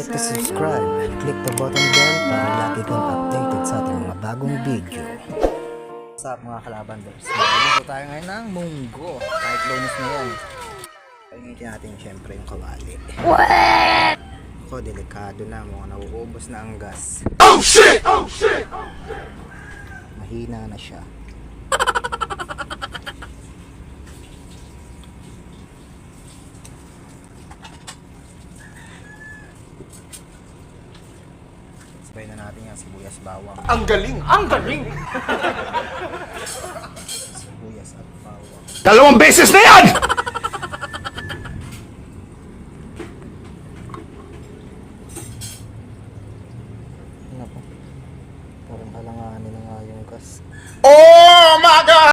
forget to subscribe and click the button bell para lagi kang updated sa ating mga bagong video. What's up mga kalabanders? Magluluto tayo ngayon ng munggo. Kahit lunes na yan. Paginitin natin syempre yung kawali. What? Ako, delikado na. Mukhang nauubos na ang gas. Oh shit! Oh shit! Mahina na siya. Sabay na natin yung sibuyas bawang. Ang galing! Ang galing! Sibuyas at bawang. 2 beses na yan!